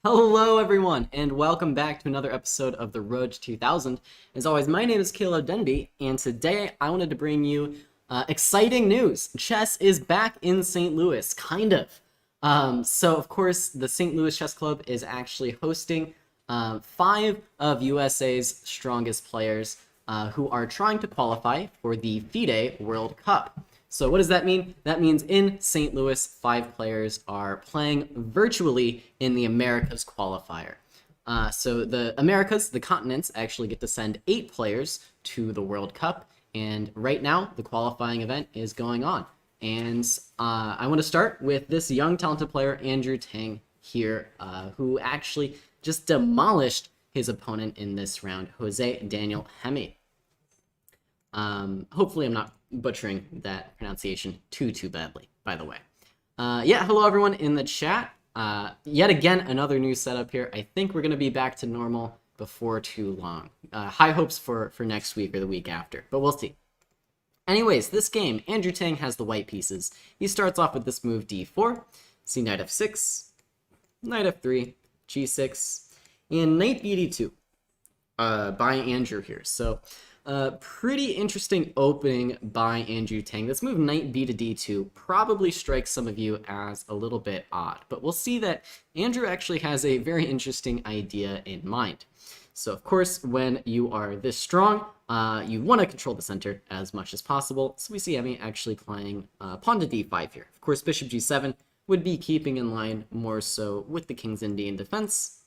Hello everyone, and welcome back to another episode of the Road to 2000. As always, my name is Caleb Denby, and today I wanted to bring you exciting news. Chess is back in St. Louis, kind of. So of course, the St. Louis Chess Club is actually hosting 5 of USA's strongest players who are trying to qualify for the FIDE World Cup. So what does that mean? That means in St. Louis, 5 players are playing virtually in the Americas qualifier. So the Americas, the continents, actually get to send 8 players to the World Cup. And right now, the qualifying event is going on. And I want to start with this young, talented player, Andrew Tang here, who actually just demolished his opponent in this round, Jose Daniel Gemy. Hopefully I'm not butchering that pronunciation too badly, by the way. Yeah, hello everyone in the chat. Yet again, another new setup here. I think we're going to be back to normal before too long. High hopes for next week or the week after, but we'll see. Anyways, this game, Andrew Tang has the white pieces. He starts off with this move d4, c knight f6, knight f3, g6, and knight bd2 by Andrew here. So pretty interesting opening by Andrew Tang. This move knight b to d2 probably strikes some of you as a little bit odd, but we'll see that Andrew actually has a very interesting idea in mind. So of course, when you are this strong, you want to control the center as much as possible. So we see Gemy actually playing pawn to d5 here. Of course, bishop g7 would be keeping in line more so with the king's Indian defense.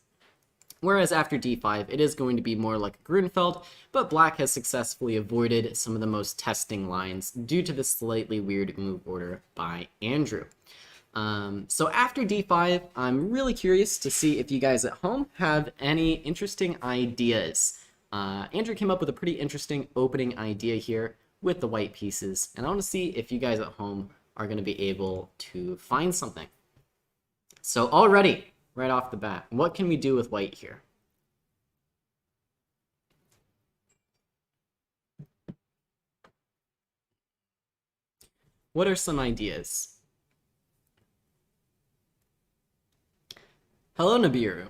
Whereas after d5, it is going to be more like a Grunfeld, but black has successfully avoided some of the most testing lines due to the slightly weird move order by Andrew. So after d5, I'm really curious to see if you guys at home have any interesting ideas. Andrew came up with a pretty interesting opening idea here with the white pieces, and I want to see if you guys at home are going to be able to find something. So already, right off the bat, what can we do with white here? What are some ideas? Hello, Nibiru.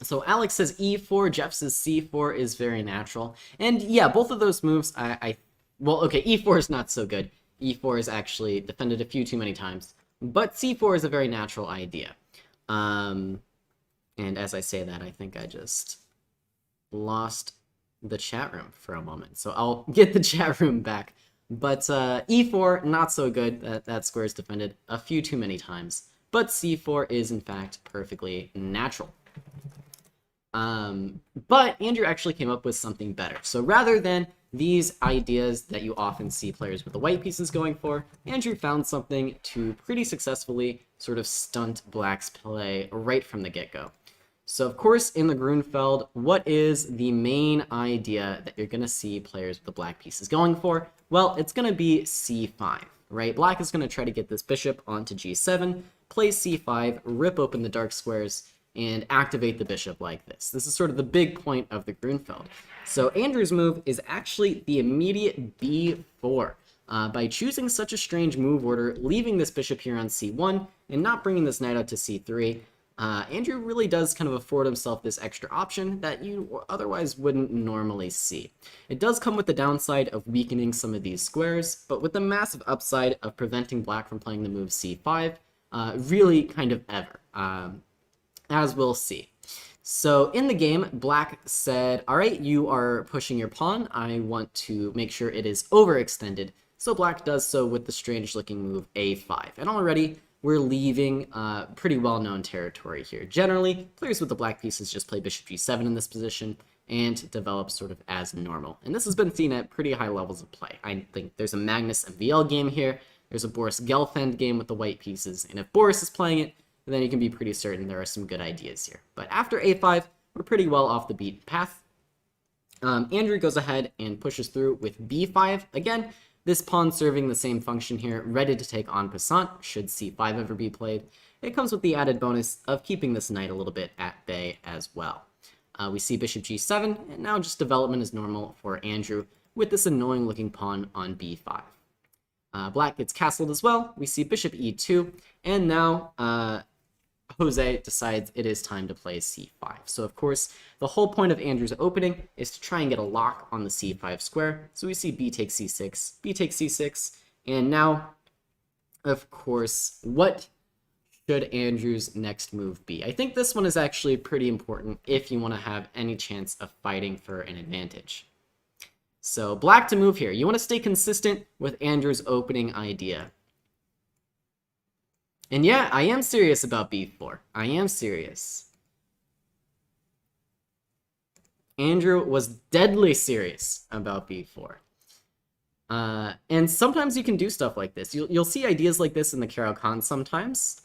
So Alex says e4, Jeff says c4 is very natural. And yeah, both of those moves, well, okay, e4 is not so good. e4 is actually defended a few too many times. But c4 is a very natural idea. And as I say that, I think I just lost the chat room for a moment. So I'll get the chat room back. But e4, not so good. That square is defended a few too many times. But c4 is, in fact, perfectly natural. But Andrew actually came up with something better. So rather than these ideas that you often see players with the white pieces going for, Andrew found something to pretty successfully sort of stunt black's play right from the get-go. So of course, in the Grunfeld, what is the main idea that you're going to see players with the black pieces going for? Well, it's going to be c5, right? Black is going to try to get this bishop onto g7, play c5, rip open the dark squares, and activate the bishop like this. This is sort of the big point of the Grunfeld. So Andrew's move is actually the immediate b4. By choosing such a strange move order, leaving this bishop here on c1, and not bringing this knight out to c3, Andrew really does kind of afford himself this extra option that you otherwise wouldn't normally see. It does come with the downside of weakening some of these squares, but with the massive upside of preventing black from playing the move c5, really kind of ever. As we'll see. So in the game, black said, all right, you are pushing your pawn. I want to make sure it is overextended. So black does so with the strange looking move a5. And already we're leaving pretty well-known territory here. Generally, players with the black pieces just play bishop g7 in this position and develop sort of as normal. And this has been seen at pretty high levels of play. I think there's a Magnus MVL game here. There's a Boris Gelfand game with the white pieces. And if Boris is playing it, then you can be pretty certain there are some good ideas here. But after a5, we're pretty well off the beaten path. Andrew goes ahead and pushes through with b5. Again, this pawn serving the same function here, ready to take en passant, should c5 ever be played. It comes with the added bonus of keeping this knight a little bit at bay as well. We see bishop g7, and now just development is normal for Andrew with this annoying looking pawn on b5. Black gets castled as well. We see bishop e2, and now Jose decides it is time to play c5. So of course, the whole point of Andrew's opening is to try and get a lock on the c5 square. So we see b takes c6, b takes c6, and now, of course, what should Andrew's next move be? I think this one is actually pretty important if you want to have any chance of fighting for an advantage. So black to move here. You want to stay consistent with Andrew's opening idea. And yeah, I am serious about b4. I am serious. Andrew was deadly serious about b4. And sometimes you can do stuff like this. You'll see ideas like this in the Caro-Kann sometimes,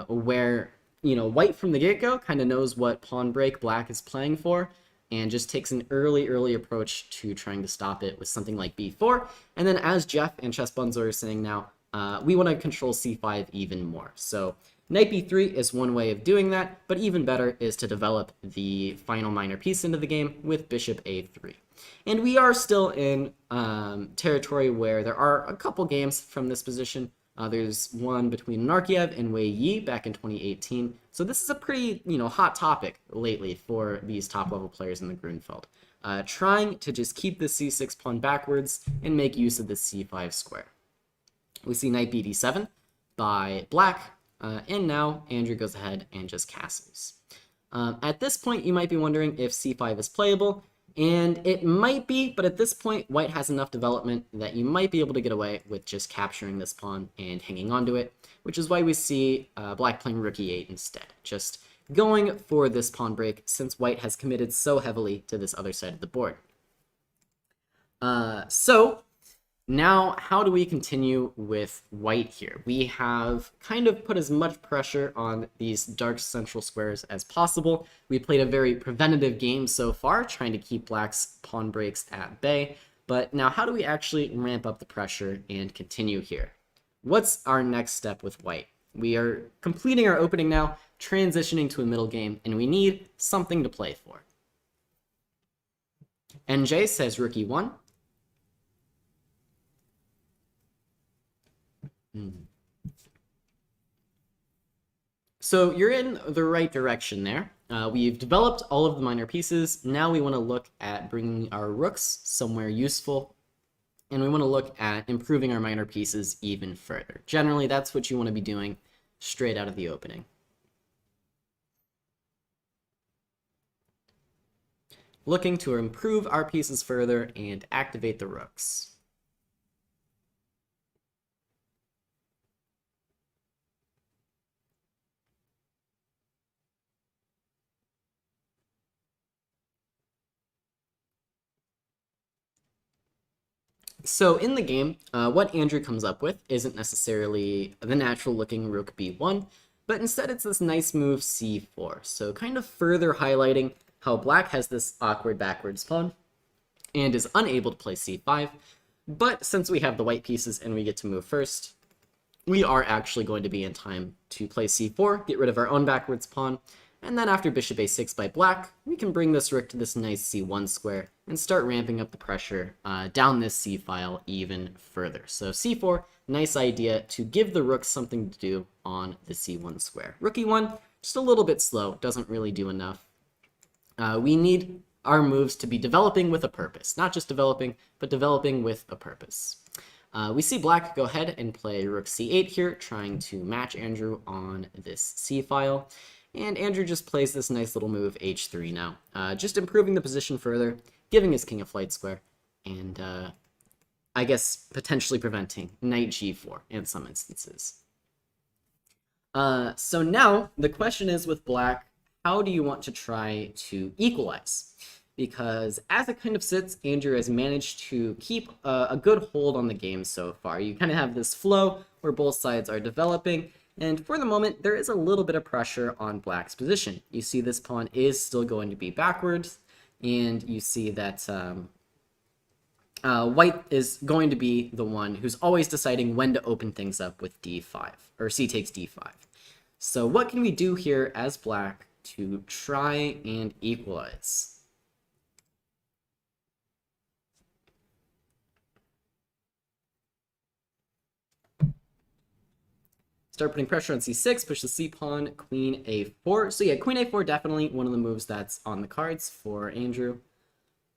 where, white from the get-go kind of knows what pawn break black is playing for, and just takes an early approach to trying to stop it with something like b4. And then as Jeff and Chess Bunzo are saying now, we want to control c5 even more. So knight b3 is one way of doing that, but even better is to develop the final minor piece into the game with bishop a3. And we are still in territory where there are a couple games from this position. There's one between Narkiev and Wei Yi back in 2018. So this is a pretty, hot topic lately for these top-level players in the Grunfeld. Trying to just keep the c6 pawn backwards and make use of the c5 square. We see knight bd7 by black, and now Andrew goes ahead and just castles. At this point, you might be wondering if c5 is playable, and it might be, but at this point, white has enough development that you might be able to get away with just capturing this pawn and hanging onto it, which is why we see black playing rook e8 instead, just going for this pawn break since white has committed so heavily to this other side of the board. So now, how do we continue with white here? We have kind of put as much pressure on these dark central squares as possible. We played a very preventative game so far, trying to keep black's pawn breaks at bay. But now, how do we actually ramp up the pressure and continue here? What's our next step with white? We are completing our opening now, transitioning to a middle game, and we need something to play for. NJ says rook e1. So you're in the right direction there. We've developed all of the minor pieces. Now we want to look at bringing our rooks somewhere useful, and we want to look at improving our minor pieces even further. Generally, that's what you want to be doing straight out of the opening. Looking to improve our pieces further and activate the rooks. So in the game, what Andrew comes up with isn't necessarily the natural looking rook b1, but instead it's this nice move c4. So kind of further highlighting how black has this awkward backwards pawn and is unable to play c5. But since we have the white pieces and we get to move first, we are actually going to be in time to play c4, get rid of our own backwards pawn, and then after bishop a6 by black, we can bring this rook to this nice c1 square and start ramping up the pressure down this c file even further. So c4, nice idea to give the rook something to do on the c1 square. Rook e1, just a little bit slow, doesn't really do enough. We need our moves to be developing with a purpose. Not just developing, but developing with a purpose. We see black go ahead and play rook c8 here, trying to match Andrew on this c file. And Andrew just plays this nice little move h3 now, just improving the position further, giving his king a flight square, and I guess potentially preventing knight g4 in some instances. So now the question is with black, how do you want to try to equalize? Because as it kind of sits, Andrew has managed to keep a good hold on the game so far. You kind of have this flow where both sides are developing, and for the moment, there is a little bit of pressure on black's position. You see this pawn is still going to be backwards, and you see that white is going to be the one who's always deciding when to open things up with d5, or c takes d5. So what can we do here as black to try and equalize? Start putting pressure on c6, push the c-pawn, queen a4. So yeah, queen a4 definitely one of the moves that's on the cards for Andrew.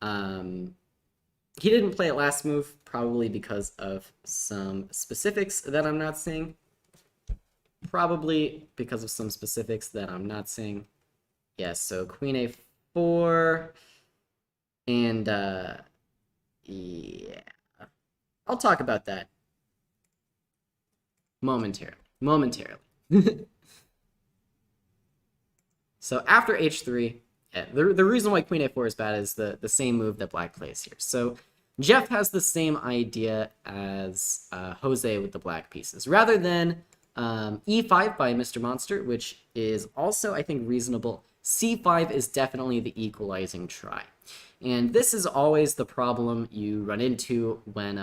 He didn't play it last move, probably because of some specifics that I'm not seeing. Yeah, so queen a4, and yeah, I'll talk about that momentarily. So after h3, yeah, the reason why queen a4 is bad is the same move that black plays here. So Jeff has the same idea as Jose with the black pieces. Rather than e5 by Mr. Monster, which is also, I think, reasonable, c5 is definitely the equalizing try. And this is always the problem you run into when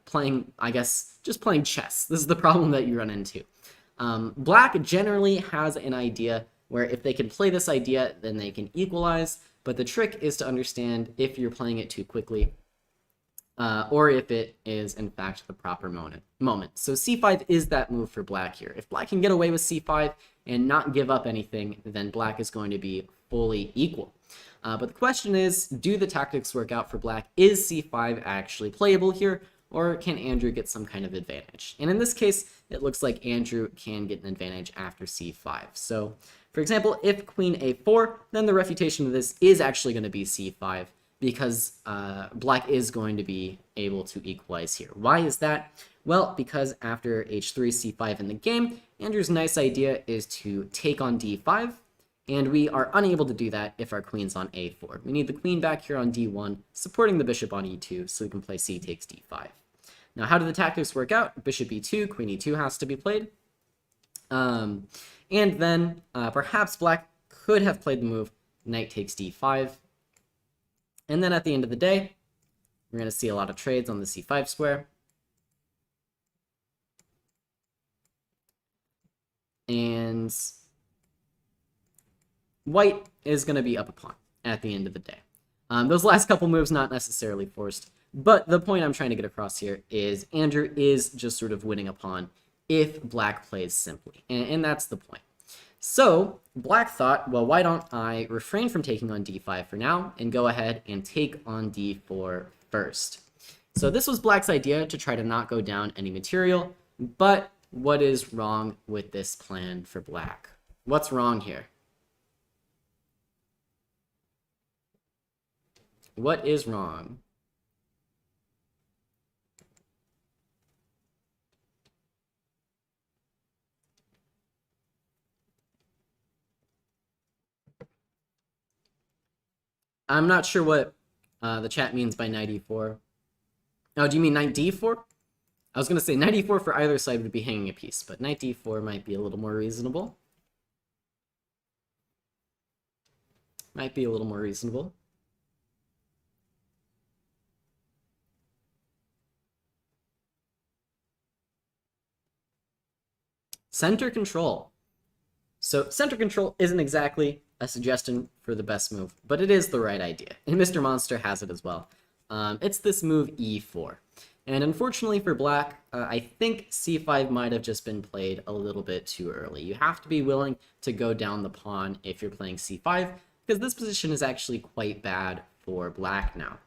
playing, I guess, just playing chess. This is the problem that you run into. Black generally has an idea where if they can play this idea, then they can equalize. But the trick is to understand if you're playing it too quickly, or if it is, in fact, the proper moment. So c5 is that move for black here. If black can get away with c5 and not give up anything, then black is going to be fully equal. But the question is, do the tactics work out for black? Is c5 actually playable here, or can Andrew get some kind of advantage? And in this case, it looks like Andrew can get an advantage after c5. So, for example, if queen a4, then the refutation of this is actually going to be c5, because black is going to be able to equalize here. Why is that? Well, because after h3, c5 in the game, Andrew's nice idea is to take on d5, and we are unable to do that if our queen's on a4. We need the queen back here on d1, supporting the bishop on e2, so we can play c takes d5. Now, how do the tactics work out? Bishop e2, queen e2 has to be played. And then perhaps black could have played the move knight takes d5. And then at the end of the day, we're going to see a lot of trades on the c5 square. And white is going to be up a pawn at the end of the day. Those last couple moves not necessarily forced, but the point I'm trying to get across here is Andrew is just sort of winning a pawn if black plays simply, and that's the point. So black thought, well, why don't I refrain from taking on d5 for now and go ahead and take on d4 first. So this was black's idea, to try to not go down any material, but what is wrong with this plan for black? What's wrong here? What is wrong? I'm not sure what the chat means by knight e4. Oh, do you mean knight d4? I was going to say knight e4 for either side would be hanging a piece, but knight d4 might be a little more reasonable. Center control. So center control isn't exactly a suggestion for the best move, but it is the right idea, and Mr. Monster has it as well. It's this move e4. And unfortunately for black, I think c5 might have just been played a little bit too early. You have to be willing to go down the pawn if you're playing c5, because this position is actually quite bad for black now.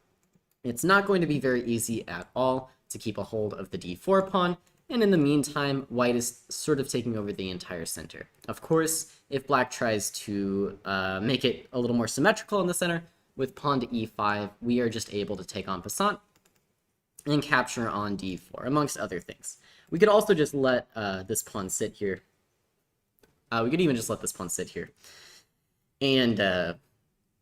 It's not going to be very easy at all to keep a hold of the d4 pawn, and in the meantime, white is sort of taking over the entire center. Of course, if black tries to make it a little more symmetrical in the center, with pawn to e5, we are just able to take on passant and capture on d4, amongst other things. We could also just let this pawn sit here. We could even just let this pawn sit here and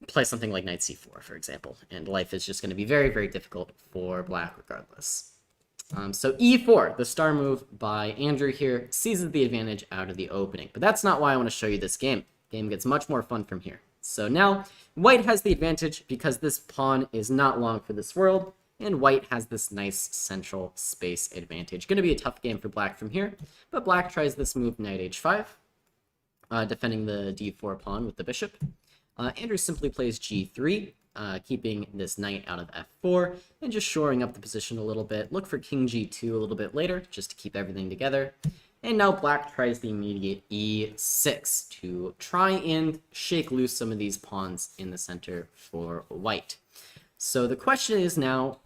play something like knight c4, for example, and life is just going to be very, very difficult for black regardless. So e4, the star move by Andrew here, seizes the advantage out of the opening. But that's not why I want to show you this game. Game gets much more fun from here. So now, white has the advantage because this pawn is not long for this world, and white has this nice central space advantage. Going to be a tough game for black from here, but black tries this move knight h5, defending the d4 pawn with the bishop. Andrew simply plays g3, keeping this knight out of f4, and just shoring up the position a little bit. Look for king g2 a little bit later, just to keep everything together. And now black tries the immediate e6 to try and shake loose some of these pawns in the center for white. So the question is now,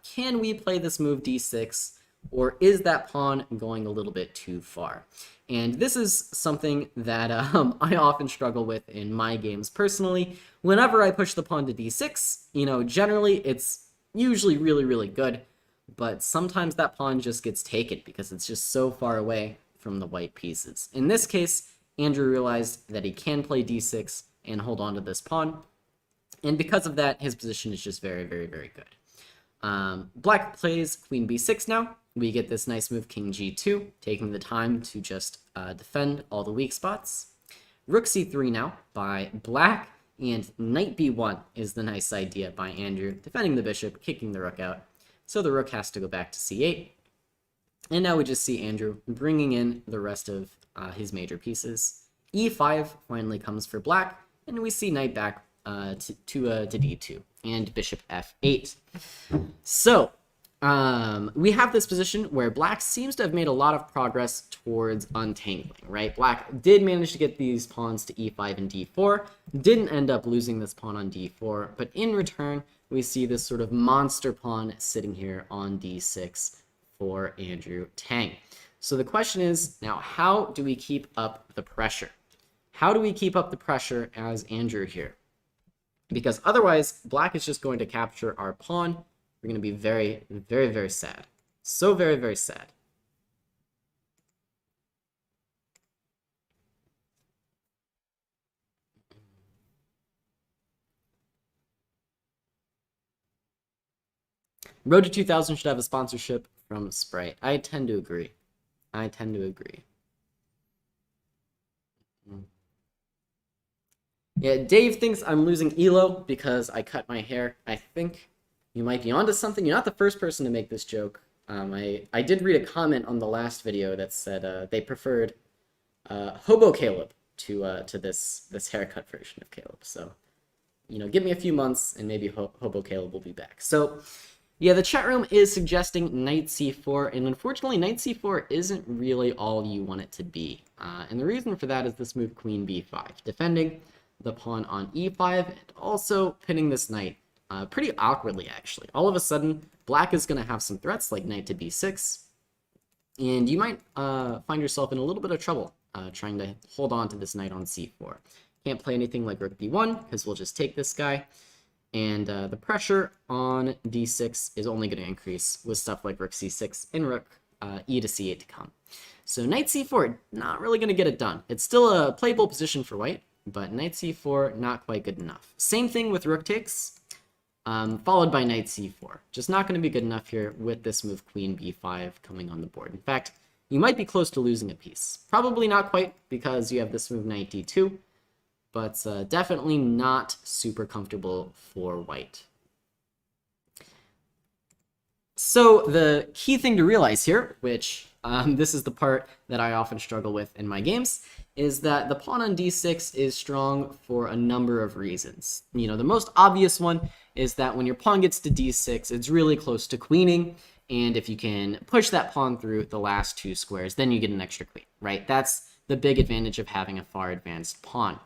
can we play this move d6, or is that pawn going a little bit too far? And this is something that I often struggle with in my games personally. Whenever I push the pawn to d6, generally it's usually really, really good, but sometimes that pawn just gets taken because it's just so far away from the white pieces. In this case, Andrew realized that he can play d6 and hold on to this pawn, and because of that, his position is just very, very, very good. Black plays queen b6 now. We get this nice move king g2, taking the time to just defend all the weak spots. Rook c3 now by black, and knight b1 is the nice idea by Andrew, defending the bishop, kicking the rook out. So the rook has to go back to c8. And now we just see Andrew bringing in the rest of his major pieces. e5 finally comes for black, and we see knight back to d2 and bishop f8. So we have this position where black seems to have made a lot of progress towards untangling, right? Black did manage to get these pawns to e5 and d4, didn't end up losing this pawn on d4, but in return, we see this sort of monster pawn sitting here on d6 for Andrew Tang. So the question is, now how do we keep up the pressure? How do we keep up the pressure as Andrew here? Because otherwise, black is just going to capture our pawn. We're going to be very, very, very sad. So very, very sad. Road to 2000 should have a sponsorship from Sprite. I tend to agree. I tend to agree. Yeah, Dave thinks I'm losing elo because I cut my hair. I think you might be onto something. You're not the first person to make this joke. I did read a comment on the last video that said they preferred Hobo Caleb to this haircut version of Caleb. So, give me a few months and maybe Hobo Caleb will be back. So, yeah, the chat room is suggesting knight c4, and unfortunately, knight c4 isn't really all you want it to be. And the reason for that is this move queen b5, defending the pawn on e5, and also pinning this knight pretty awkwardly, actually. All of a sudden, black is going to have some threats like knight to b6, and you might find yourself in a little bit of trouble trying to hold on to this knight on c4. Can't play anything like rook b1, because we'll just take this guy, and the pressure on d6 is only going to increase with stuff like rook c6 and rook e to c8 to come. So knight c4, not really going to get it done. It's still a playable position for white, but knight c4, not quite good enough. Same thing with rook takes, followed by knight c4. Just not going to be good enough here with this move queen b5 coming on the board. In fact, you might be close to losing a piece. Probably not quite, because you have this move knight d2, but definitely not super comfortable for white. So the key thing to realize here, which this is the part that I often struggle with in my games, is that the pawn on d6 is strong for a number of reasons. The most obvious one is that when your pawn gets to d6, it's really close to queening, and if you can push that pawn through the last two squares, then you get an extra queen, right? That's the big advantage of having a far advanced pawn.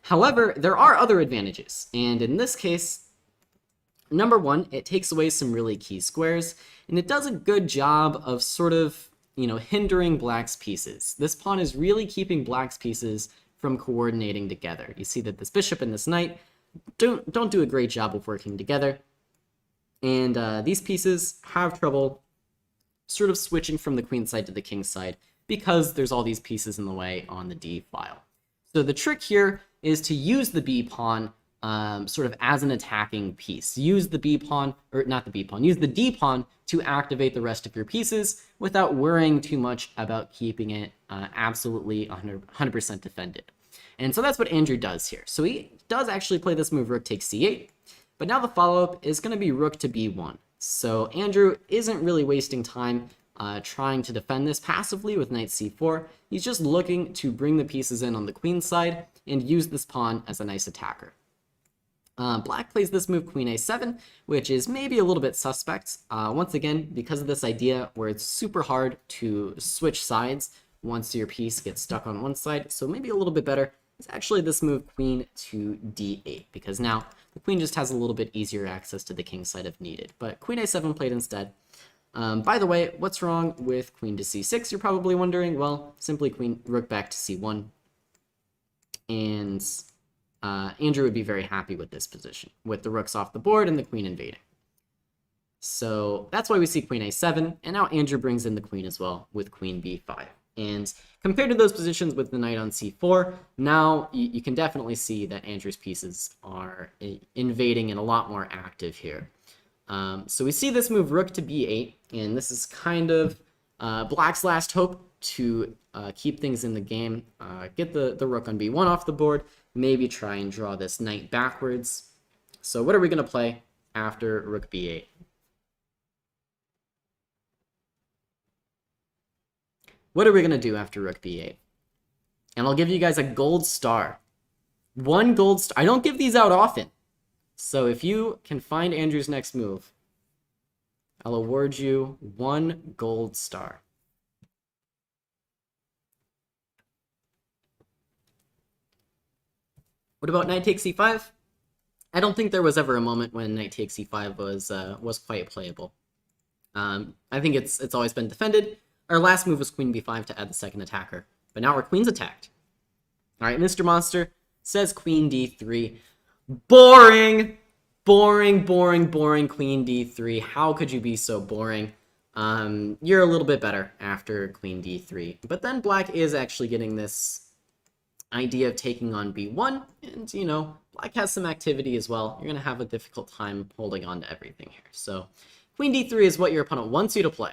However, there are other advantages, and in this case, number one, it takes away some really key squares, and it does a good job of sort of, hindering black's pieces. This pawn is really keeping black's pieces from coordinating together. You see that this bishop and this knight don't do a great job of working together, and these pieces have trouble sort of switching from the queen side to the king side because there's all these pieces in the way on the d file. So the trick here is to use the b pawn sort of as an attacking piece. Use the b pawn, or not the b pawn, use the d pawn to activate the rest of your pieces without worrying too much about keeping it absolutely 100% defended. And so that's what Andrew does here. So he does actually play this move rook takes c8, but now the follow-up is going to be rook to b1. So Andrew isn't really wasting time trying to defend this passively with knight c4. He's just looking to bring the pieces in on the queen side and use this pawn as a nice attacker. Black plays this move queen a7, which is maybe a little bit suspect. Once again, because of this idea where it's super hard to switch sides once your piece gets stuck on one side. So maybe a little bit better is actually this move, queen to d8, because now the queen just has a little bit easier access to the king side if needed. But queen a7 played instead. By the way, what's wrong with queen to c6, you're probably wondering? Well, simply rook back to c1. And Andrew would be very happy with this position, with the rooks off the board and the queen invading. So that's why we see queen a7, and now Andrew brings in the queen as well with queen b5. And compared to those positions with the knight on c4, now you can definitely see that Andrew's pieces are invading and a lot more active here. So we see this move rook to b8, and this is kind of Black's last hope to keep things in the game, get the rook on b1 off the board, maybe try and draw this knight backwards. So what are we going to play after rook b8? What are we going to do after rook b8? And I'll give you guys a gold star. One gold star. I don't give these out often. So if you can find Andrew's next move, I'll award you 1 gold star. What about knight takes c5? I don't think there was ever a moment when knight takes c5 was quite playable. I think it's always been defended. Our last move was queen b5 to add the second attacker, but now our queen's attacked. All right, Mr. Monster says queen d3. Boring! Boring, boring, boring, queen d3. How could you be so boring? You're a little bit better after queen d3. But then Black is actually getting this idea of taking on b1, and, you know, Black has some activity as well. You're going to have a difficult time holding on to everything here. So queen d3 is what your opponent wants you to play.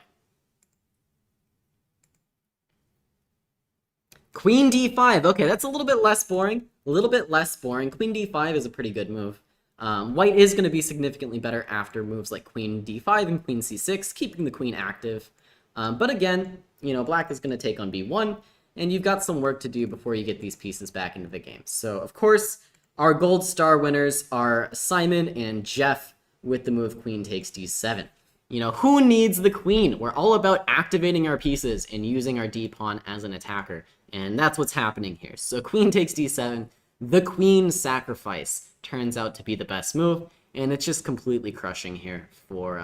Queen d5. Okay, that's a little bit less boring. A little bit less boring. Queen d5 is a pretty good move. White is going to be significantly better after moves like queen d5 and queen c6, keeping the queen active. But again, you know, Black is going to take on b1, and you've got some work to do before you get these pieces back into the game. So, of course, our gold star winners are Simon and Jeff with the move queen takes d7. You know, who needs the queen? We're all about activating our pieces and using our d-pawn as an attacker. And that's what's happening here. So queen takes d7, the queen sacrifice turns out to be the best move, and it's just completely crushing here for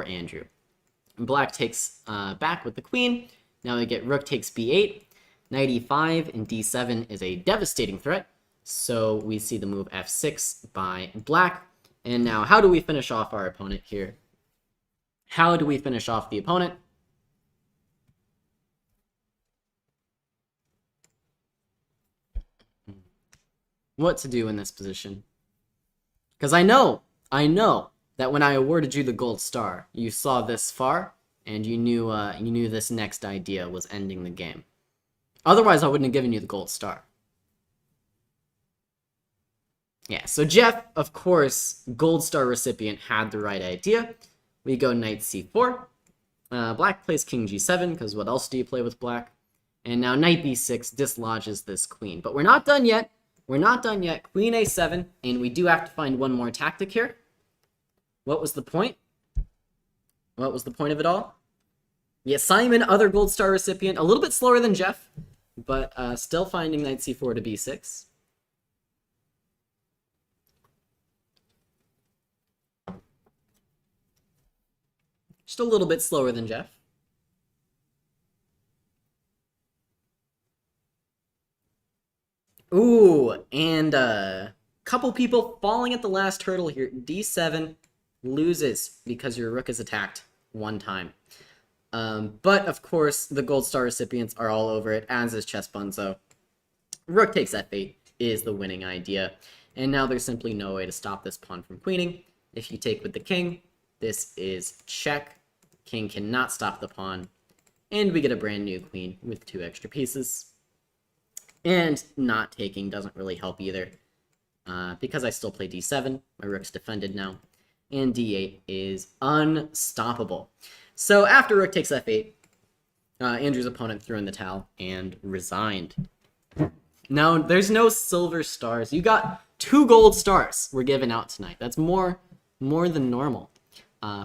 Andrew. Black takes back with the queen. Now we get rook takes b8, knight e5, and d7 is a devastating threat. So we see the move f6 by Black. And now how do we finish off our opponent here? How do we finish off the opponent? What to do in this position? Because I know that when I awarded you the gold star, you saw this far, and you knew this next idea was ending the game. Otherwise, I wouldn't have given you the gold star. Yeah, so Jeff, of course, gold star recipient, had the right idea. We go knight c4. Black plays king g7, because what else do you play with Black? And now knight b6 dislodges this queen. But we're not done yet. We're not done yet. Queen a7, and we do have to find one more tactic here. What was the point? What was the point of it all? Yeah, Simon, other gold star recipient, a little bit slower than Jeff, but still finding knight c4 to b6. Just a little bit slower than Jeff. Ooh, and a couple people falling at the last hurdle here. d7 loses because your rook is attacked one time. But, of course, the gold star recipients are all over it, as is Chess Bunzo. Rook takes f8 is the winning idea. And now there's simply no way to stop this pawn from queening. If you take with the king, this is check. King cannot stop the pawn. And we get a brand new queen with 2 extra pieces. And not taking doesn't really help either. Because I still play d7, my rook's defended now. And d8 is unstoppable. So after rook takes f8, Andrew's opponent threw in the towel and resigned. Now, there's no silver stars. You got 2 gold stars were given out tonight. That's more than normal.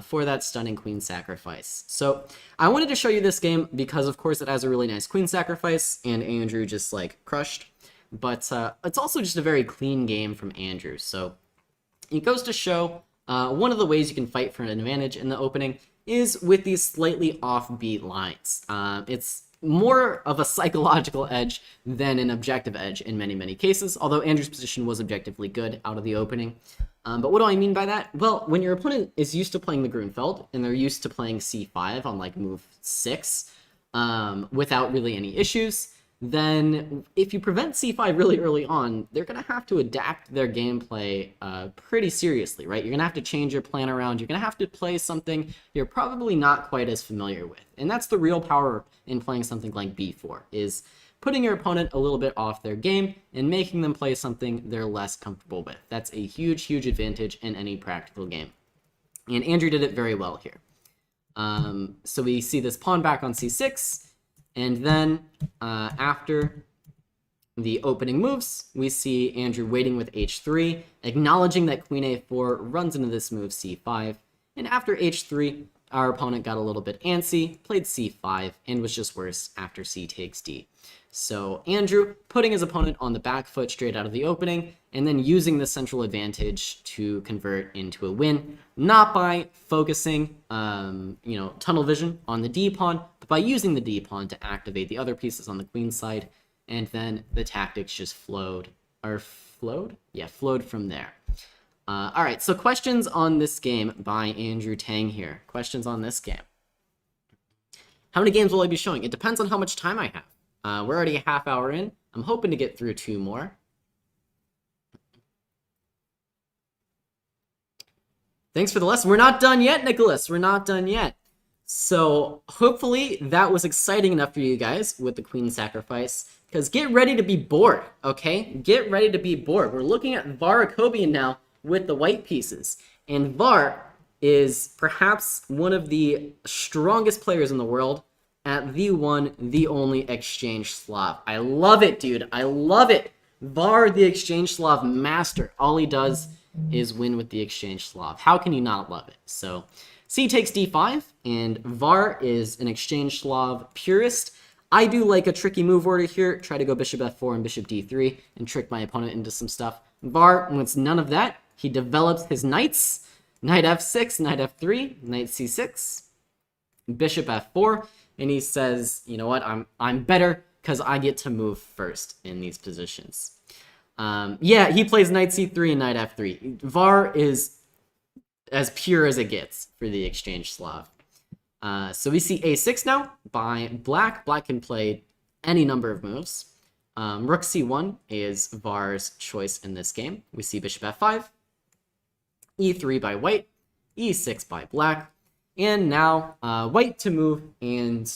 for that stunning queen sacrifice. So I wanted to show you this game because, of course, it has a really nice queen sacrifice, and Andrew just, like, crushed. But it's also just a very clean game from Andrew. So it goes to show one of the ways you can fight for an advantage in the opening is with these slightly offbeat lines. It's more of a psychological edge than an objective edge in many, many cases, although Andrew's position was objectively good out of the opening. But what do I mean by that? Well, when your opponent is used to playing the Grunfeld, and they're used to playing c5 on, like, move 6 without really any issues, then if you prevent c5 really early on, they're going to have to adapt their gameplay pretty seriously, right? You're going to have to change your plan around. You're going to have to play something you're probably not quite as familiar with. And that's the real power in playing something like b4, is putting your opponent a little bit off their game and making them play something they're less comfortable with. That's a huge, huge advantage in any practical game. And Andrew did it very well here. So we see this pawn back on c6, and then after the opening moves, we see Andrew waiting with h3, acknowledging that queen a4 runs into this move c5, and after h3, our opponent got a little bit antsy, played c5, and was just worse after c takes d. So Andrew putting his opponent on the back foot straight out of the opening, and then using the central advantage to convert into a win, not by focusing, tunnel vision on the d-pawn, but by using the d-pawn to activate the other pieces on the queen side, and then the tactics just flowed from there. All right, so questions on this game by Andrew Tang here. Questions on this game. How many games will I be showing? It depends on how much time I have. We're already a half hour in. I'm hoping to get through 2 more. Thanks for the lesson. We're not done yet, Nicholas. We're not done yet. So hopefully that was exciting enough for you guys with the queen sacrifice. Because get ready to be bored, okay? Get ready to be bored. We're looking at Varuzhan Akobian now with the white pieces. And Var is perhaps one of the strongest players in the world at the one, the only exchange Slav. I love it, dude. I love it. Var, the exchange Slav master. All he does is win with the exchange Slav. How can you not love it? So c takes d5, and Var is an exchange Slav purist. I do like a tricky move order here. Try to go bishop f4 and bishop d3 and trick my opponent into some stuff. Var wants none of that. He develops his knights. Knight f6, knight f3, knight c6, bishop f4, and he says, you know what, I'm better because I get to move first in these positions. Yeah, he plays knight c3 and knight f3. Var is as pure as it gets for the exchange Slav. So we see a6 now by Black. Black can play any number of moves. Rook c1 is Var's choice in this game. We see bishop f5, e3 by White, e6 by Black, and now White to move and,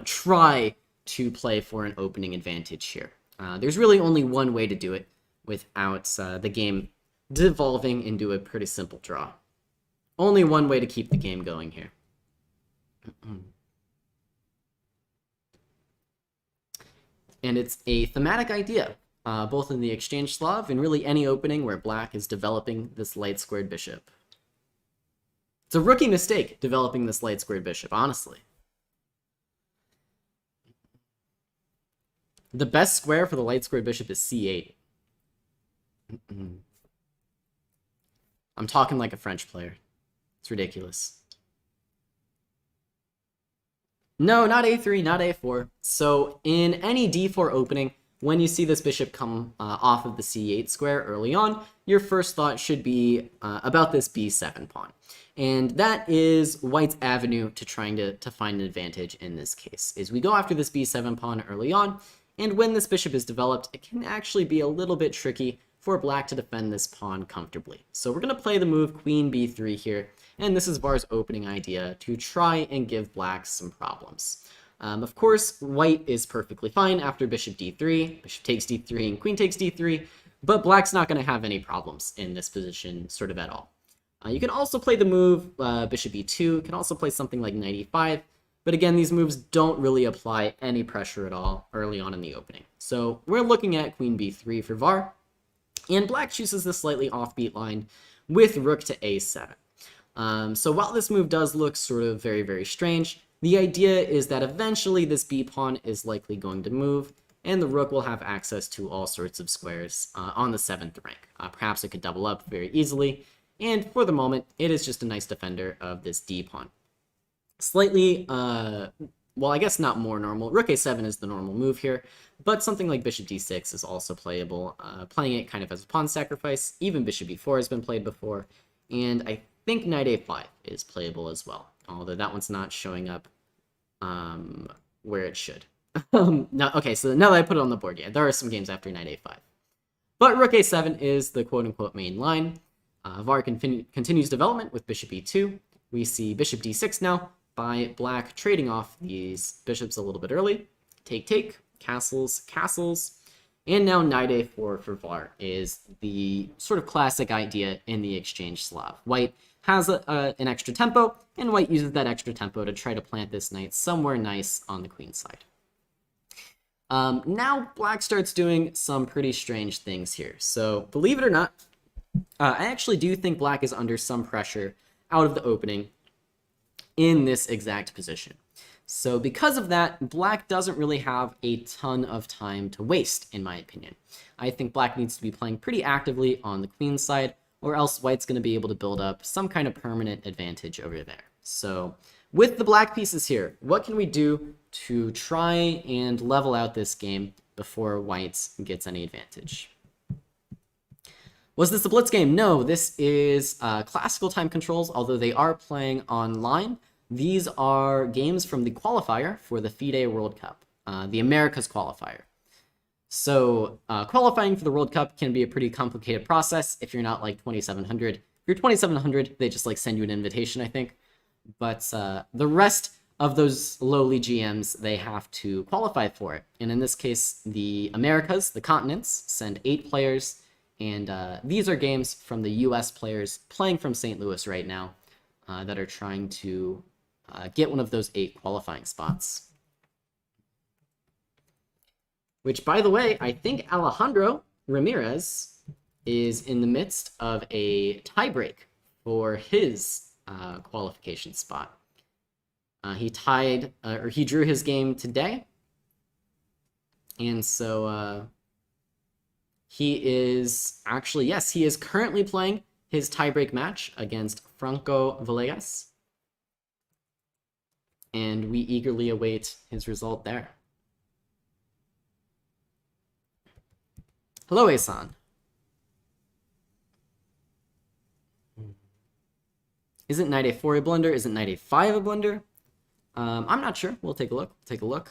try to play for an opening advantage here. There's really only one way to do it without the game devolving into a pretty simple draw. Only one way to keep the game going here. And it's a thematic idea, both in the exchange Slav and really any opening where Black is developing this light squared bishop. It's a rookie mistake developing this light squared bishop, honestly. The best square for the light squared bishop is c8. I'm talking like a French player. It's ridiculous. No, not a3, not a4. So in any d4 opening, when you see this bishop come off of the c8 square early on, your first thought should be about this b7 pawn. And that is White's avenue to trying to find an advantage in this case, is we go after this b7 pawn early on, and when this bishop is developed, it can actually be a little bit tricky for Black to defend this pawn comfortably. So we're going to play the move queen b3 here, and this is Var's opening idea to try and give Black some problems. Of course, White is perfectly fine after bishop d3, bishop takes d3, and queen takes d3, but Black's not going to have any problems in this position sort of at all. You can also play the move bishop e2, you can also play something like knight e5, but again, these moves don't really apply any pressure at all early on in the opening. So we're looking at queen b3 for Var, and Black chooses the slightly offbeat line with rook to a7. So while this move does look sort of very, very strange, the idea is that eventually this b-pawn is likely going to move, and the rook will have access to all sorts of squares on the 7th rank. Perhaps it could double up very easily, and for the moment, it is just a nice defender of this d-pawn. Slightly, well, I guess not more normal. Rook a7 is the normal move here, but something like bishop d6 is also playable, playing it kind of as a pawn sacrifice. Even bishop b4 has been played before, and I think knight a5 is playable as well, although that one's not showing up where it should. No, okay, so now that I put it on the board, yeah, there are some games after knight a5. But rook a7 is the quote-unquote main line. Var continues development with bishop e2. We see bishop d6 now, by black trading off these bishops a little bit early. Take, castles, castles. And now knight a4 for Var is the sort of classic idea in the exchange Slav. White has an extra tempo, and white uses that extra tempo to try to plant this knight somewhere nice on the queen side. Now black starts doing some pretty strange things here. So believe it or not, I actually do think black is under some pressure out of the opening in this exact position. So because of that, black doesn't really have a ton of time to waste, in my opinion. I think black needs to be playing pretty actively on the queen side, or else white's going to be able to build up some kind of permanent advantage over there. So with the black pieces here, what can we do to try and level out this game before white gets any advantage? Was this a blitz game? No, this is classical time controls, although they are playing online. These are games from the qualifier for the FIDE World Cup, the Americas qualifier. So qualifying for the World Cup can be a pretty complicated process if you're not like 2700. If you're 2700, they just like send you an invitation, I think. But the rest of those lowly GMs, they have to qualify for it. And in this case, the Americas, the continents, send 8 players. And these are games from the US players playing from St. Louis right now that are trying to get one of those 8 qualifying spots. Which, by the way, I think Alejandro Ramirez is in the midst of a tiebreak for his qualification spot. He tied, or he drew his game today. And so he is actually, yes, he is currently playing his tiebreak match against Franco Villegas. And we eagerly await his result there. Hello, Asan. Isn't knight a4 a blunder? Isn't knight a5 a blunder? I'm not sure. We'll take a look. Take a look.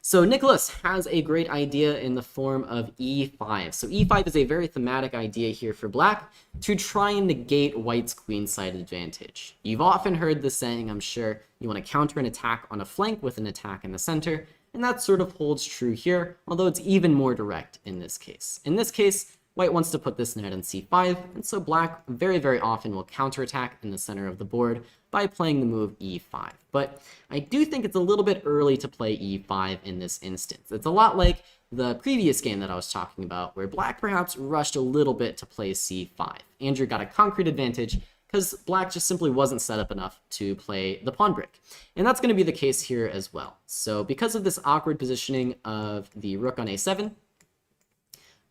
So Nicholas has a great idea in the form of e5. So e5 is a very thematic idea here for black to try and negate white's queenside advantage. You've often heard the saying, I'm sure, you want to counter an attack on a flank with an attack in the center, and that sort of holds true here, although it's even more direct in this case. In this case, white wants to put this knight on c5, and so black very, very often will counterattack in the center of the board by playing the move e5. But I do think it's a little bit early to play e5 in this instance. It's a lot like the previous game that I was talking about, where black perhaps rushed a little bit to play c5. Andrew got a concrete advantage because black just simply wasn't set up enough to play the pawn break. And that's going to be the case here as well. So because of this awkward positioning of the rook on a7,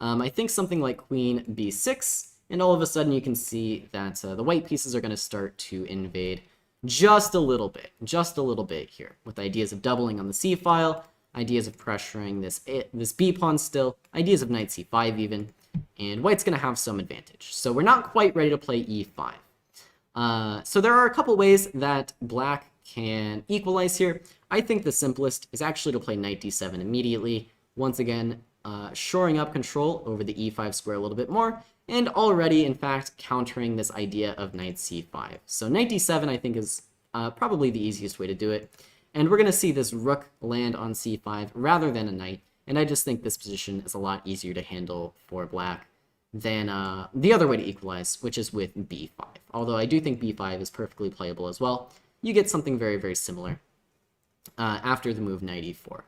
I think something like queen b6, and all of a sudden you can see that the white pieces are going to start to invade just a little bit here, with ideas of doubling on the c file, ideas of pressuring this b pawn still, ideas of knight c5 even, and white's going to have some advantage. So we're not quite ready to play e5. So there are a couple ways that black can equalize here. I think the simplest is actually to play knight d7 immediately. Once again, shoring up control over the e5 square a little bit more, and already, in fact, countering this idea of knight c5. So knight d7, I think, is probably the easiest way to do it. And we're going to see this rook land on c5 rather than a knight, and I just think this position is a lot easier to handle for black than the other way to equalize, which is with b5. Although I do think b5 is perfectly playable as well. You get something very, very similar after the move knight e4.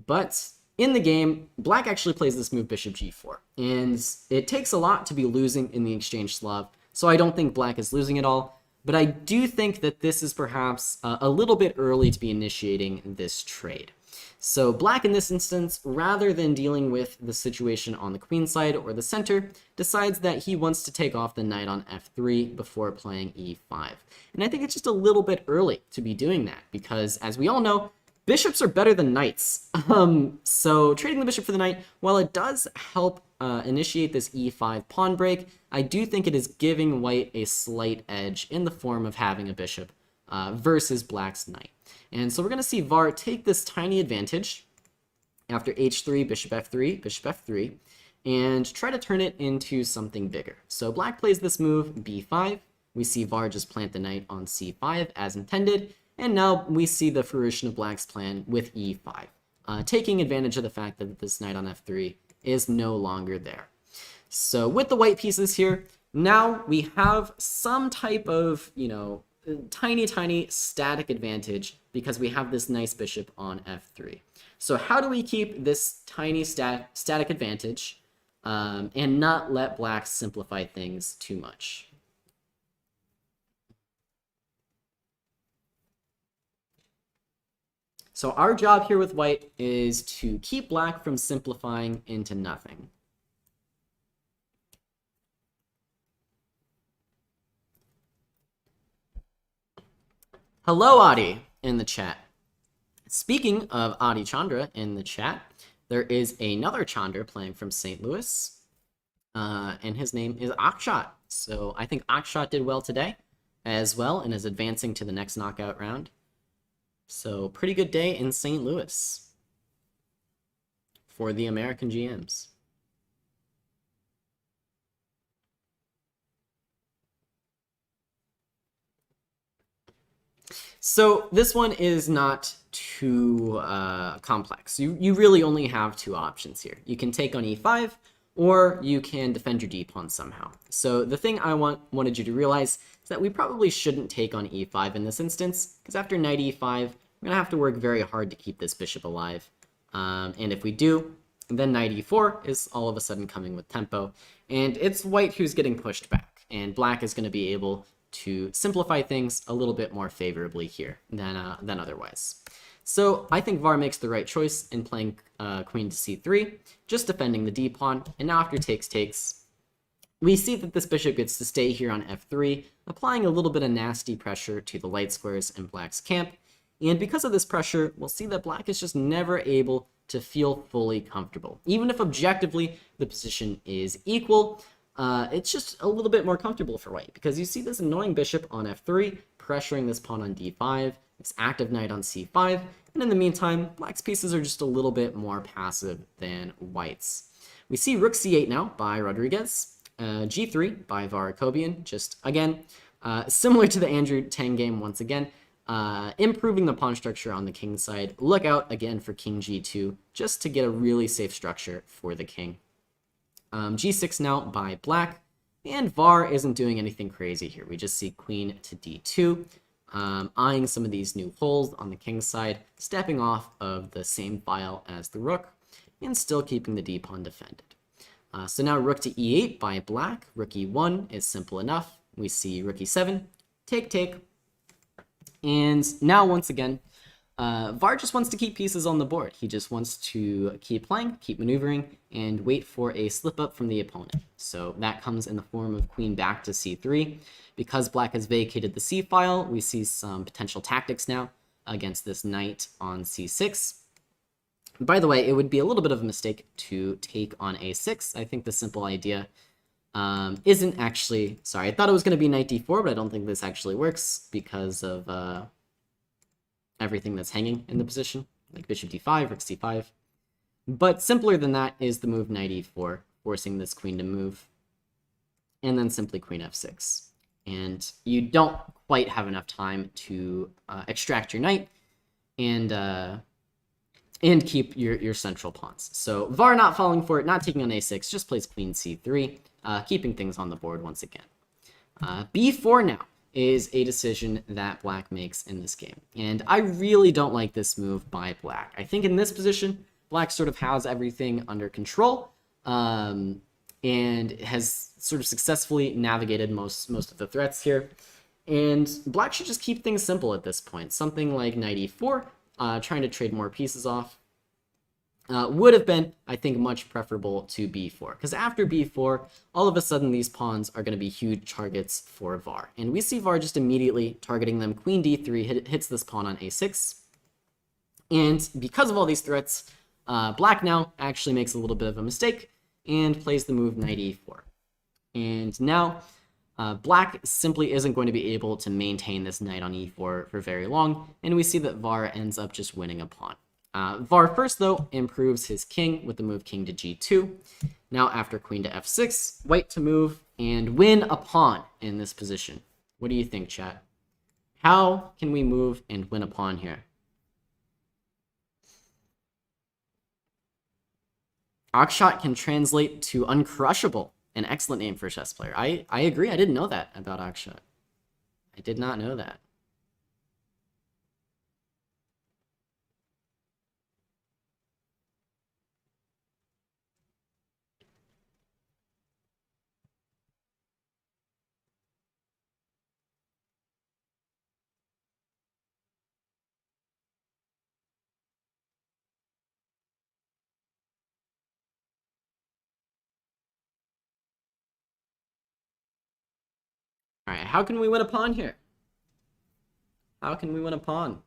But in the game, black actually plays this move bishop g4, and it takes a lot to be losing in the exchange Slav, so I don't think black is losing at all. but I do think that this is perhaps a little bit early to be initiating this trade. So black in this instance, rather than dealing with the situation on the queen side or the center, decides that he wants to take off the knight on f3 before playing e5. And I think it's just a little bit early to be doing that, because as we all know, bishops are better than knights. So trading the bishop for the knight, while it does help initiate this e5 pawn break, I do think it is giving white a slight edge in the form of having a bishop versus black's knight. And so we're going to see Var take this tiny advantage after h3, bishop f3, and try to turn it into something bigger. So black plays this move, b5. We see Var just plant the knight on c5 as intended, and now we see the fruition of black's plan with e5, taking advantage of the fact that this knight on f3 is no longer there. So with the white pieces here, now we have some type of, tiny static advantage because we have this nice bishop on f3. So how do we keep this tiny static advantage and not let black simplify things too much? So our job here with white is to keep black from simplifying into nothing. Hello, Adi, in the chat. Speaking of Adi Chandra in the chat, there is another Chandra playing from St. Louis, and his name is Akshat. So I think Akshat did well today as well and is advancing to the next knockout round. So pretty good day in St. Louis for the American GMs. So this one is not too complex. You really only have two options here. You can take on e5, or you can defend your d-pawn somehow. So the thing I wanted you to realize is that we probably shouldn't take on e5 in this instance, because after knight e5, we're going to have to work very hard to keep this bishop alive. And if we do, then knight e4 is all of a sudden coming with tempo, and it's white who's getting pushed back, and black is going to be able to simplify things a little bit more favorably here than otherwise. So I think Var makes the right choice in playing queen to c3, just defending the d-pawn, and now after takes, we see that this bishop gets to stay here on f3, applying a little bit of nasty pressure to the light squares in black's camp, and because of this pressure, we'll see that black is just never able to feel fully comfortable. Even if objectively the position is equal, it's just a little bit more comfortable for white, because you see this annoying bishop on f3, pressuring this pawn on d5, this active knight on c5, and in the meantime, black's pieces are just a little bit more passive than white's. We see rook c8 now by Rodriguez, g3 by Varuzhan Akobian, just again, similar to the Andrew Tang game once again, improving the pawn structure on the king side. Look out again for king g2, just to get a really safe structure for the king. G6 now by black, and Var isn't doing anything crazy here. We just see queen to d2, eyeing some of these new holes on the king side, stepping off of the same file as the rook, and still keeping the d-pawn defended. So now rook to e8 by black, rook e1 is simple enough. We see rook e7, take, and now once again, Var just wants to keep pieces on the board. He just wants to keep playing, keep maneuvering, and wait for a slip up from the opponent. So that comes in the form of queen back to c3. Because black has vacated the c file, we see some potential tactics now against this knight on c6. By the way, it would be a little bit of a mistake to take on a6. I think the simple idea isn't actually... Sorry, I thought it was going to be knight d4, but I don't think this actually works because of... everything that's hanging in the position, like bishop d5, rook c5. But simpler than that is the move knight e4, forcing this queen to move, and then simply queen f6. And you don't quite have enough time to extract your knight and keep your central pawns. So Var not falling for it, not taking on a6, just plays queen c3, keeping things on the board once again. b4 now is a decision that black makes in this game. And I really don't like this move by black. I think in this position, black sort of has everything under control and has sort of successfully navigated most of the threats here. And black should just keep things simple at this point. Something like knight e4, trying to trade more pieces off, would have been, I think, much preferable to b4. Because after b4, all of a sudden these pawns are going to be huge targets for Var. And we see Var just immediately targeting them. Queen d3 hits this pawn on a6. And because of all these threats, black now actually makes a little bit of a mistake and plays the move knight e4. And now black simply isn't going to be able to maintain this knight on e4 for very long, and we see that Var ends up just winning a pawn. Var first, though, improves his king with the move king to g2. Now after queen to f6, white to move and win a pawn in this position. What do you think, chat? How can we move and win a pawn here? Akshat can translate to uncrushable. An excellent name for a chess player. I agree. I didn't know that about Akshat. I did not know that. All right, how can we win a pawn here? How can we win a pawn?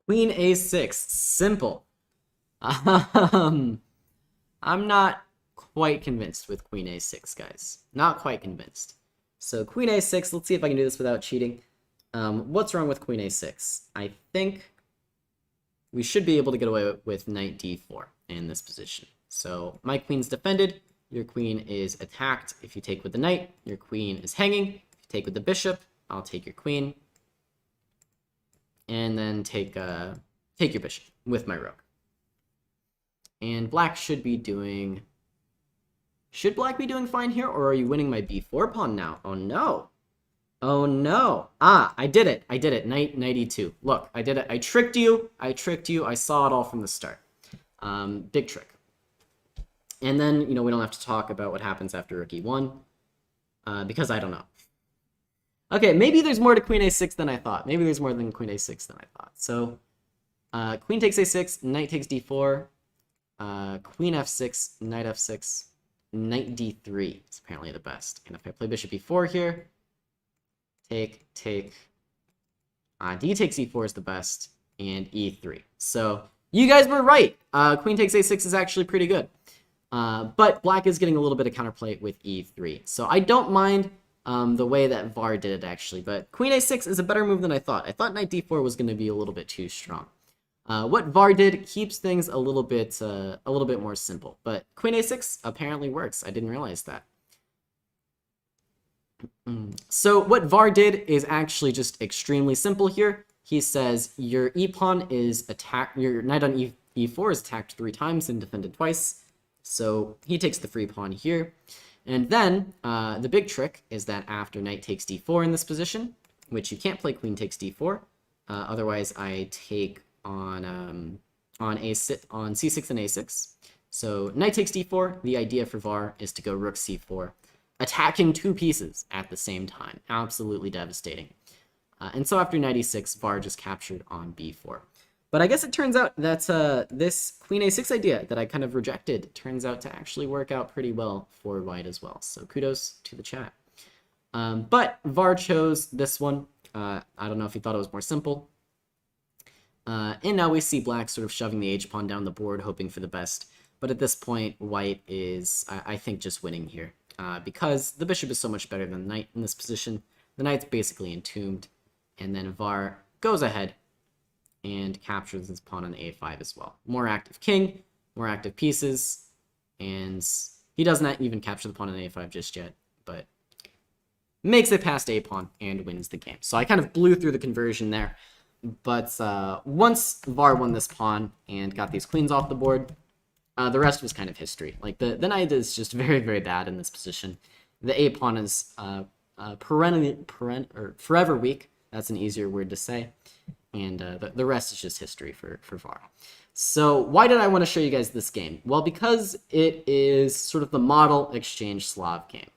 Queen a6, simple. I'm not quite convinced with queen a6, guys. Not quite convinced. So queen a6, let's see if I can do this without cheating. What's wrong with queen a6? I think we should be able to get away with knight d4 in this position. So my queen's defended, your queen is attacked. If you take with the knight, your queen is hanging. If you take with the bishop, I'll take your queen. And then take your bishop with my rook. And black should be doing... Should black be doing fine here, or are you winning my b4 pawn now? Oh no. Oh no. Ah, I did it. I did it. Knight e2. Look, I did it. I tricked you. I tricked you. I saw it all from the start. Big trick. And then, we don't have to talk about what happens after rook e1, because I don't know. Okay, maybe there's more to queen a6 than I thought. Maybe there's more than queen a6 than I thought. So, queen takes a6, knight takes d4, queen f6, knight f6, knight d3 is apparently the best. And if I play bishop e4 here, take, d takes e4 is the best, and e3. So, you guys were right. Queen takes a6 is actually pretty good. But black is getting a little bit of counterplay with e3. So, I don't mind the way that Var did it, actually. But queen a6 is a better move than I thought. I thought knight d4 was going to be a little bit too strong. What Var did keeps things a little bit more simple. But queen a6 apparently works. I didn't realize that. So what Var did is actually just extremely simple here. He says your e-pawn is attacked, your knight on e4 is attacked 3 times and defended twice. So he takes the free pawn here. And then the big trick is that after knight takes d4 in this position, which you can't play queen takes d4, otherwise I take on c6 and a6. So knight takes d4. The idea for Var is to go rook c4, attacking 2 pieces at the same time. Absolutely devastating. And so after knight e6, Var just captured on b4. But I guess it turns out that this queen a6 idea that I kind of rejected turns out to actually work out pretty well for white as well. So kudos to the chat. But Var chose this one. I don't know if he thought it was more simple. And now we see black sort of shoving the h-pawn down the board, hoping for the best. But at this point, white is, I think, just winning here. Because the bishop is so much better than the knight in this position. The knight's basically entombed. And then Var goes ahead and captures his pawn on a5 as well. More active king, more active pieces, and he does not even capture the pawn on a5 just yet, but makes it past a pawn and wins the game. So I kind of blew through the conversion there, But once Var won this pawn and got these queens off the board, the rest was kind of history. Like the knight is just very, very bad in this position. The A pawn is forever weak. That's an easier word to say. And the rest is just history for Var. So why did I want to show you guys this game? Well, because it is sort of the model exchange Slav game.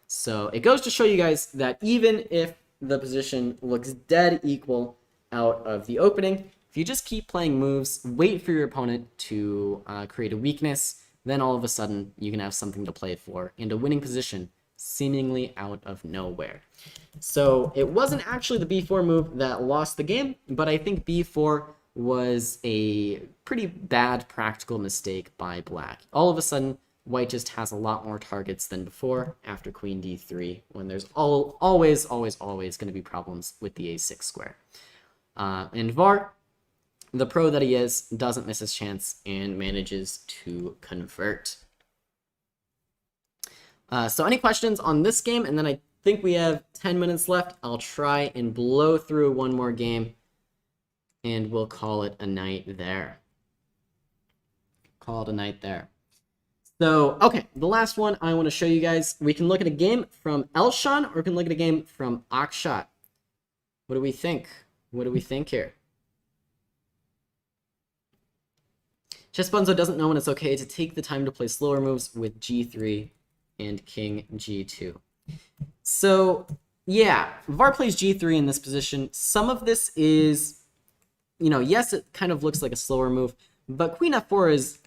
So it goes to show you guys that even if the position looks dead equal out of the opening, if you just keep playing moves, wait for your opponent to create a weakness, then all of a sudden you can have something to play for and a winning position seemingly out of nowhere. So it wasn't actually the b4 move that lost the game, but I think b4 was a pretty bad practical mistake by black. All of a sudden, white just has a lot more targets than before after queen d3, when there's always going to be problems with the a6 square. And Var, the pro that he is, doesn't miss his chance and manages to convert. So any questions on this game? And then I think we have 10 minutes left. I'll try and blow through one more game, and we'll call it a night there. Call it a night there. So, okay, the last one I want to show you guys. We can look at a game from Elshan, or we can look at a game from Akshat. What do we think? What do we think here? Chessbunzo doesn't know when it's okay to take the time to play slower moves with g3 and king g2. So, yeah, Var plays g3 in this position. Some of this is, you know, yes, it kind of looks like a slower move, but queen f4 is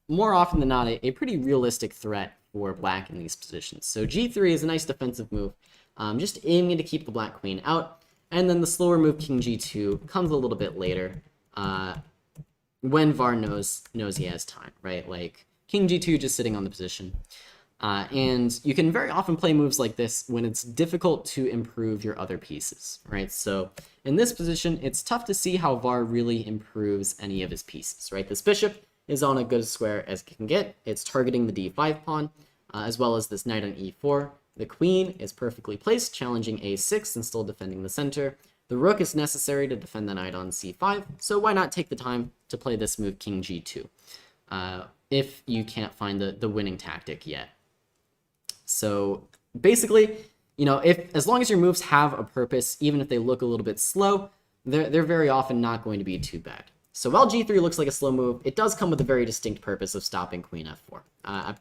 more often than not a pretty realistic threat for black in these positions. So g3 is a nice defensive move, just aiming to keep the black queen out. And then the slower move king g2 comes a little bit later, when Var knows he has time, right? Like king g2 just sitting on the position. And you can very often play moves like this when it's difficult to improve your other pieces, right? So in this position, it's tough to see how Var really improves any of his pieces, right? This bishop is on a good square as it can get. It's targeting the d5 pawn, as well as this knight on e4. The queen is perfectly placed, challenging a6 and still defending the center. The rook is necessary to defend the knight on c5, so why not take the time to play this move king g2, if you can't find the winning tactic yet. So basically, you know, as long as your moves have a purpose, even if they look a little bit slow, they're very often not going to be too bad. So while g3 looks like a slow move, it does come with a very distinct purpose of stopping queen f4.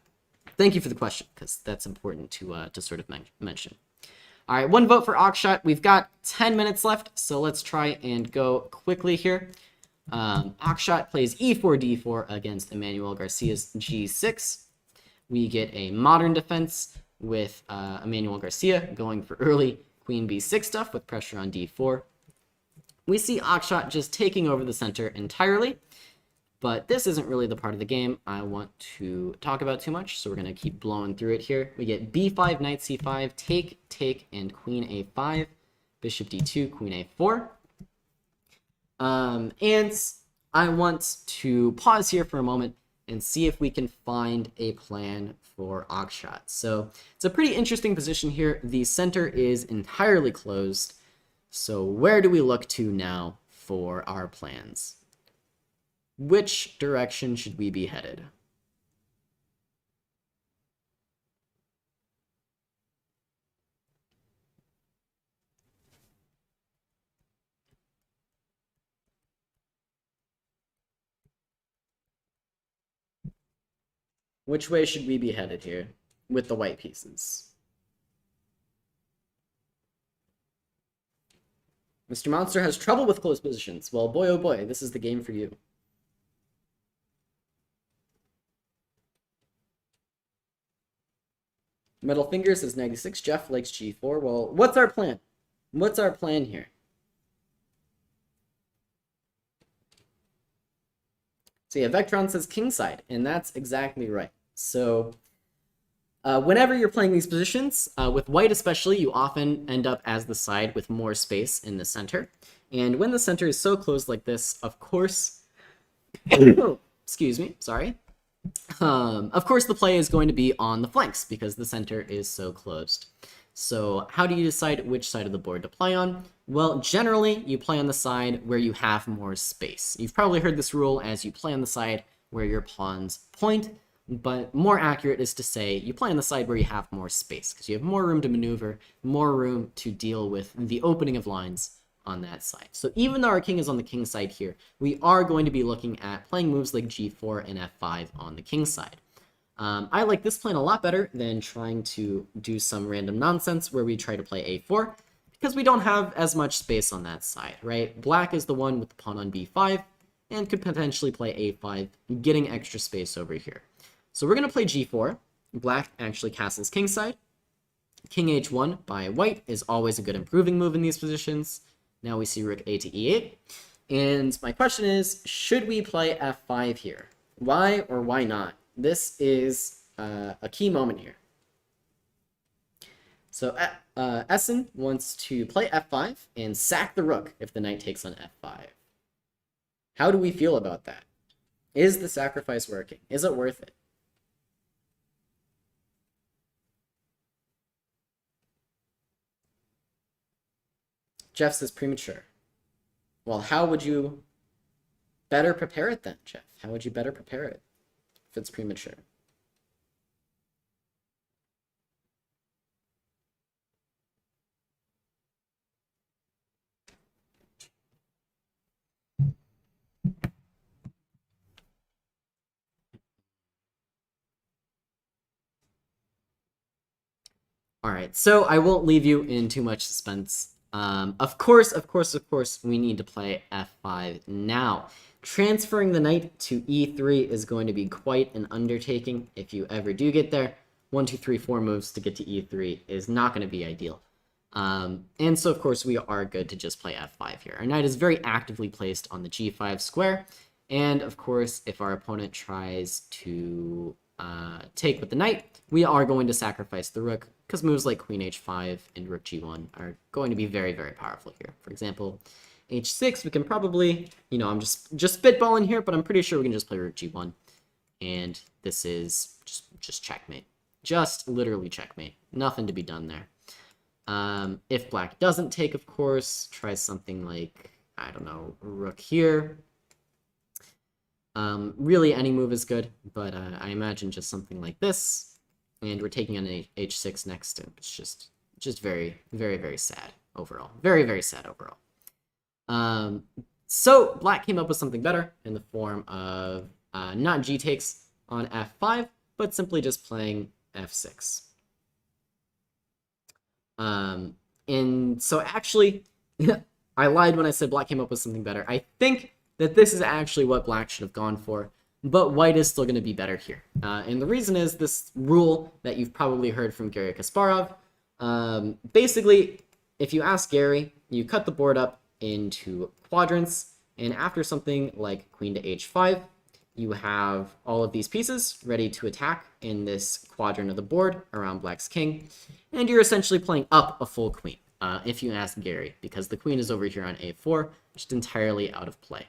Thank you for the question, because that's important to sort of mention. All right, one vote for Akshat. We've got 10 minutes left, so let's try and go quickly here. Akshat plays e4 d4 against Emmanuel Garcia's g6. We get a modern defense with Emmanuel Garcia going for early queen b6 stuff with pressure on d4. We see Akshat just taking over the center entirely, but this isn't really the part of the game I want to talk about too much, so we're going to keep blowing through it here. We get b5, knight c5, take, and queen a5, bishop d2, queen a4. And I want to pause here for a moment and see if we can find a plan for Akshat. So it's a pretty interesting position here. The center is entirely closed. So where do we look to now for our plans? Which direction should we be headed? Which way should we be headed here with the white pieces? Mr. Monster has trouble with close positions. Well, boy, oh boy, this is the game for you. Metal Fingers says 96. Jeff likes g4. Well, what's our plan? What's our plan here? So yeah, Vectron says Kingside, and that's exactly right. So whenever you're playing these positions, with white especially, you often end up as the side with more space in the center. And when the center is so closed like this, of course, excuse me, sorry. Of course, the play is going to be on the flanks because the center is so closed. So how do you decide which side of the board to play on? Well, generally, you play on the side where you have more space. You've probably heard this rule as you play on the side where your pawns point, but more accurate is to say you play on the side where you have more space, because you have more room to maneuver, more room to deal with the opening of lines on that side. So even though our king is on the king side here, we are going to be looking at playing moves like g4 and f5 on the king side. I like this plan a lot better than trying to do some random nonsense where we try to play a4, because we don't have as much space on that side, right? Black is the one with the pawn on b5 and could potentially play a5, getting extra space over here. So we're going to play g4. Black actually castles kingside. King h1 by white is always a good improving move in these positions. Now we see rook a to e8. And my question is, should we play f5 here? Why or why not? This is a key moment here. So Essen wants to play f5 and sack the rook if the knight takes on f5. How do we feel about that? Is the sacrifice working? Is it worth it? Jeff says premature. Well, how would you better prepare it then, Jeff? How would you better prepare it if it's premature? All right, so I won't leave you in too much suspense. Of course, we need to play f5 now. Transferring the knight to e3 is going to be quite an undertaking if you ever do get there. 1, 2, 3, 4 moves to get to e3 is not going to be ideal. And so, of course, we are good to just play f5 here. Our knight is very actively placed on the g5 square. And, of course, if our opponent tries to take with the knight, we are going to sacrifice the rook, because moves like queen h5 and rook g1 are going to be very, very powerful here. For example, h6, we can probably, I'm just spitballing here, but I'm pretty sure we can just play rook g1. And this is just checkmate. Just literally checkmate. Nothing to be done there. If black doesn't take, of course, try something like, I don't know, rook here. Really, any move is good, but I imagine just something like this. And we're taking on h6 next, and it's just very, very, very sad overall. Very, very sad overall. So black came up with something better in the form of not g takes on f5, but simply just playing f6. And so actually, I lied when I said black came up with something better. I think that this is actually what black should have gone for, but white is still going to be better here. And the reason is this rule that you've probably heard from Garry Kasparov. Basically, if you ask Gary, you cut the board up into quadrants, and after something like queen to h5, you have all of these pieces ready to attack in this quadrant of the board around black's king, and you're essentially playing up a full queen, if you ask Gary, because the queen is over here on a4, just entirely out of play.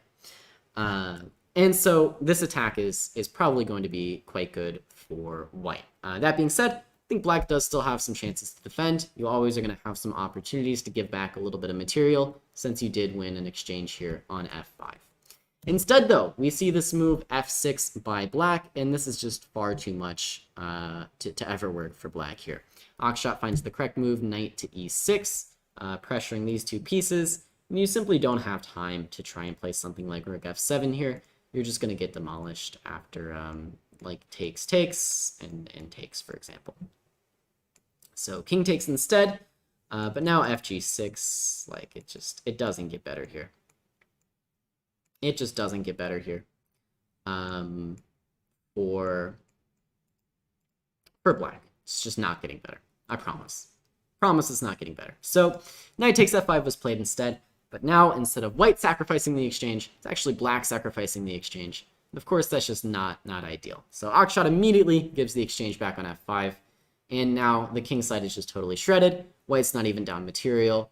And so this attack is probably going to be quite good for white. That being said, I think black does still have some chances to defend. You always are going to have some opportunities to give back a little bit of material, since you did win an exchange here on f5. Instead, though, we see this move f6 by black, and this is just far too much to ever work for black here. Akshat finds the correct move, knight to e6, pressuring these two pieces, and you simply don't have time to try and play something like rook f7 here. You're just going to get demolished after like takes, and takes, for example. So king takes instead, but now fg6, like it doesn't get better here. It just doesn't get better here for black. It's just not getting better. I promise. Promise it's not getting better. So knight takes f5 was played instead. But now, instead of white sacrificing the exchange, it's actually black sacrificing the exchange. And of course, that's just not ideal. So Akshat immediately gives the exchange back on f5. And now the king side is just totally shredded. White's not even down material.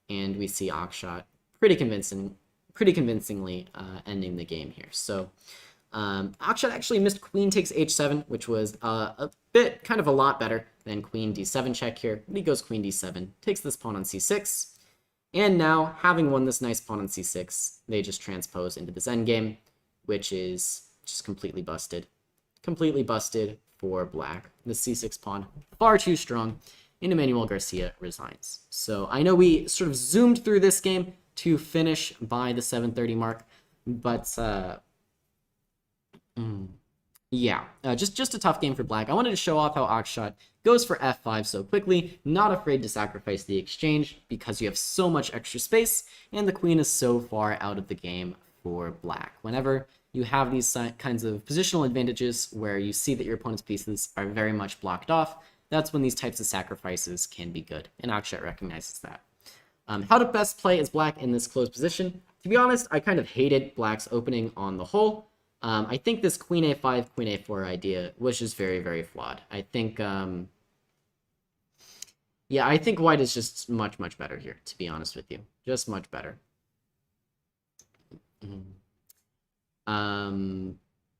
And we see Akshat pretty convincingly ending the game here. So Akshat actually missed queen takes h7, which was a bit, kind of a lot better than queen d7 check here. But he goes queen d7, takes this pawn on c6, and now, having won this nice pawn on c6, they just transpose into this endgame, which is just completely busted. Completely busted for black. The c6 pawn, far too strong, and Emmanuel Garcia resigns. So I know we sort of zoomed through this game to finish by the 7:30 mark, but yeah, just a tough game for black. I wanted to show off how Akshat goes for f5 so quickly, not afraid to sacrifice the exchange because you have so much extra space, and the queen is so far out of the game for black. Whenever you have these kinds of positional advantages where you see that your opponent's pieces are very much blocked off, that's when these types of sacrifices can be good, and Akshat recognizes that. How to best play as black in this closed position? To be honest, I kind of hated black's opening on the whole. I think this queen a5, queen a4 idea was just very, very flawed. I think, yeah, I think white is just much, much better here, to be honest with you. Just much better.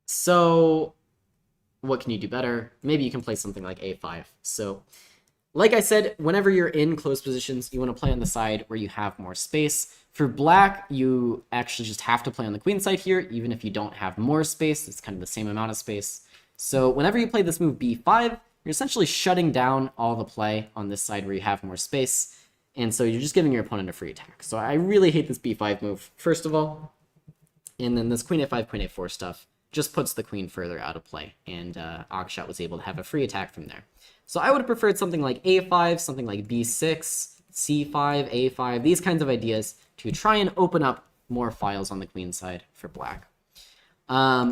So what can you do better? Maybe you can play something like a5. So like I said, whenever you're in closed positions, you want to play on the side where you have more space. For black, you actually just have to play on the queen side here, even if you don't have more space. It's kind of the same amount of space. So whenever you play this move b5, you're essentially shutting down all the play on this side where you have more space. And so you're just giving your opponent a free attack. So I really hate this b5 move, first of all. And then this queen a5, queen a4 stuff just puts the queen further out of play. And Akshat was able to have a free attack from there. So I would have preferred something like a5, something like b6, c5, a5, these kinds of ideas to try and open up more files on the queen side for black.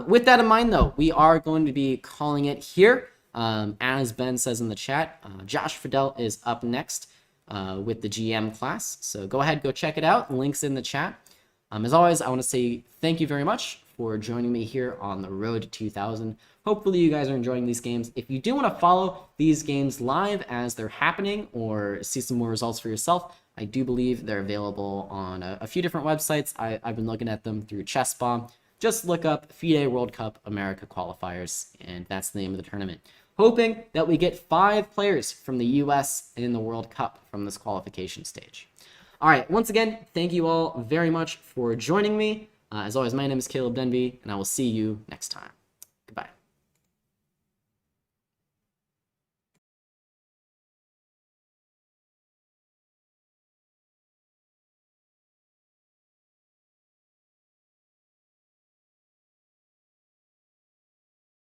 With that in mind, though, we are going to be calling it here. As Ben says in the chat, Josh Fidel is up next with the GM class. So go ahead, go check it out. Links in the chat. As always, I want to say thank you very much for joining me here on the road to 2000. Hopefully you guys are enjoying these games. If you do want to follow these games live as they're happening or see some more results for yourself, I do believe they're available on a few different websites. I've been looking at them through ChessBomb. Just look up FIDE World Cup America Qualifiers, and that's the name of the tournament. Hoping that we get 5 players from the US in the World Cup from this qualification stage. All right, once again, thank you all very much for joining me. As always, my name is Caleb Denby, and I will see you next time.